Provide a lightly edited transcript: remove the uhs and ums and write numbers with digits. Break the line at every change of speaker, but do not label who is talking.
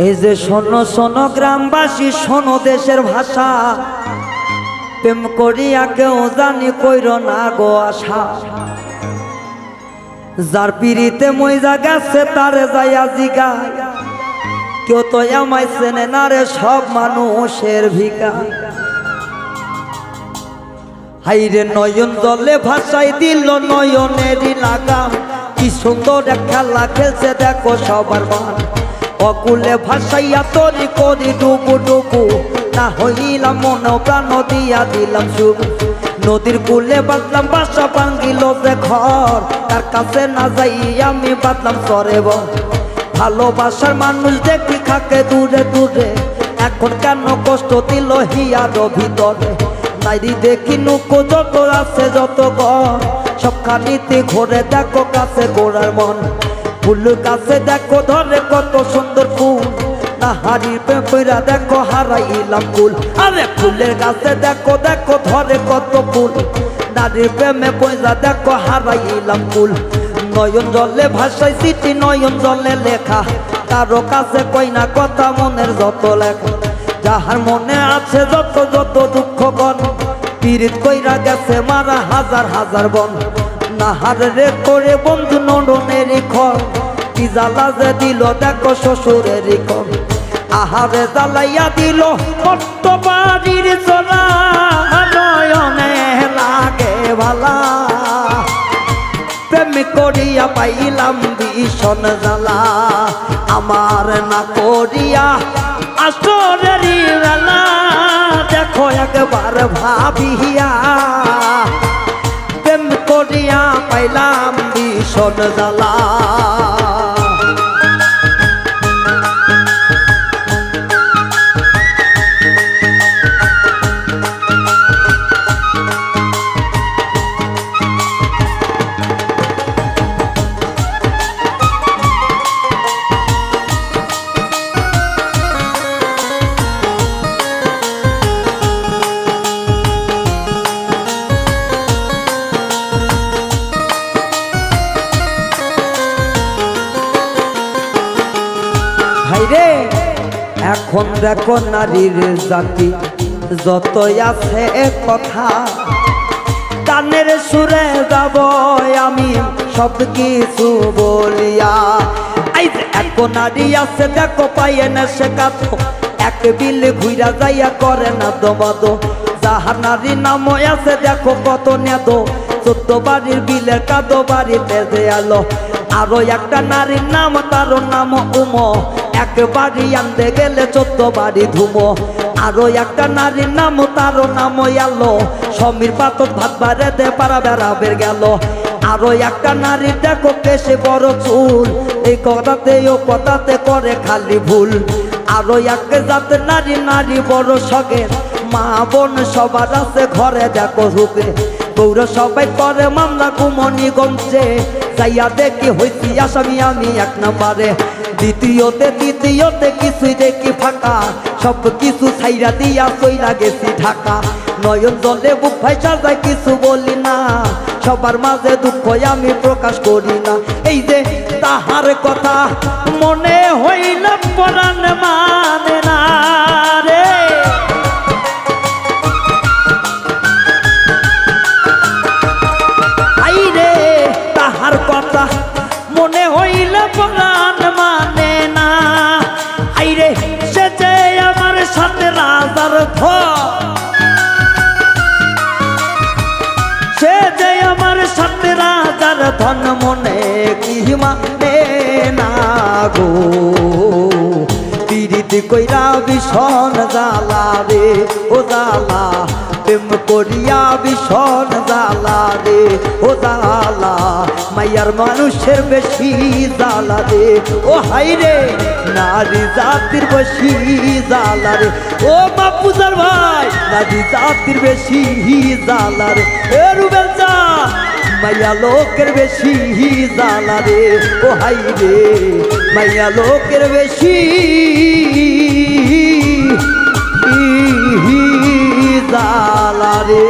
এই যে শোনো শোনো গ্রামবাসী, শোনো দেশের ভাষা, প্রেম করিয়া কেউ জানি কইর না গো আশা। যার পিড়িতে মইজা গেছে তারে যাইয়া জিগায়, কেউ তো আমায় চেনে না রে, সব মানুষের ভিকা। হাইরে নয়ন জলে ভাষাই দিল নয়নেরই লাগাম, কি সুন্দর এক খেলা খেলছে দেখো সবার মান। অকুলে ভাসাইয়া তরি করি ডুবু ডুবু, না হইলাম মন প্রাণ দিয়া দিলাম শুরু। নদীর কূলে বাঁধলাম বাসা, ভাঙ্গিল যে ঘর, তার কাছে না যাই আমি বাঁধলাম সরে বর। ভালোবাসার মানুষ দেখি থাকে দূরে দূরে, এখন কেন কষ্ট দিল হিয়ার ভিতরে। নাইরি দেখি নুকো যত আছে যত ঘর, সবখানিতে ঘোরে দেখো কাছে গোড়ার মন। ফুল গাছে দেখো ধরে কত সুন্দর ফুল, না হারির পেঁপেরা দেখো হারাইলাম ফুল। আরে ফুলের গাছে দেখো দেখো ধরে কত ফুল, নারীর প্রেমে পয়সা দেখো হারাইলাম ফুল। নয়ন জলে ভাষায় চিঠি নয়ন জলে লেখা, কারো কাছে কই না কথা মনের যত লেখা। যাহার মনে আছে যত যত দুঃখ গণ, পীড়িত কইরা গেছে মারা হাজার হাজার বন। নাহার রে করে বন্ধু নরনের খর, কি জ্বালা যে দিল দেখো শ্বশুরের খর। আহারে জ্বালাইয়া দিল কত বাড়ির চলা, নয়নে লাগে ভালা। প্রেম করিয়া পাইলাম ভীষণ জ্বালা, আমার না করিয়া আসরের বেলা। দেখো একবার ভাবিয়া, প্রেম করিয়া পাইলাম ভীষণ জ্বালা। রে এখন দেখো নারীর জাতি যতই আছে কথা, গানের সুরে যাব আমি সব কিছু বলিয়া। এখন নারী আছে দেখো পাইয়ে না সে কাতো, এক বিল ঘুরা যাইয়া করে না দবাদ। যাহার নারী নাম আছে দেখো কত নেদ, 14 বাড়ির বিলের কাদো বাড়িতে যে আলো। আরো একটা নারীর নাম তার নাম উমো, একবারই আনতে গেলে 14 বাড়ি ধুমো। আরো একটা নারীর নাম তার নাম আলো, সমীর পাতত ভাত বাড়ে দে পারা বেড়াবের গেল। আরো একটা নারী দেখো কেসে বড় চুল, এই কথাতে ও কথাতে করে খালি ভুল। আরো এক জাত নারী নারী বড় শখের, মা বোন সবার আছে ঘরে দেখো ঢুকে। গৌর সবাই করে মামলা কুমনিগঞ্জে, যাইয়া দেখি হইছি আসামি আমি 1 নম্বরে। দ্বিতীয়তে কিছুই দেখি ফাঁকা, সব কিছু ছাইরা দিয়া চইলা গেছি ঢাকা। নয়ন জলে বুক ভাইসা যায় কিছু বলি না, সবার মাঝে দুঃখ আমি প্রকাশ করি না। এই যে তাহার কথা মনে হইল পরাণ মানে না রে। আইরে তাহার কথা মনে হইল পরাণ মানে না। আইরে সে যে আমার সাথে রাজার ঘর, সে যে আমার সাথে রাজার ধন, মনে কি মানে না গো। পীড়িত কইরা ভীষণ জ্বালা রে ও জ্বালা, প্রেম করিয়া ভীষণ জ্বালা রে ও জ্বালা। মাইয়ার মানুষের বেশি জ্বালা রে ও হাই রে, নারী জাতির বেশি জ্বালা রে ও বাপুজার ভাই। নারী জাতির বেশি জ্বালা রে এ রুবেল চা, মাইয়া লোকের বেশি জ্বালা রে ও হাই রে, মাইয়া লোকের বেশি জ্বালা রে।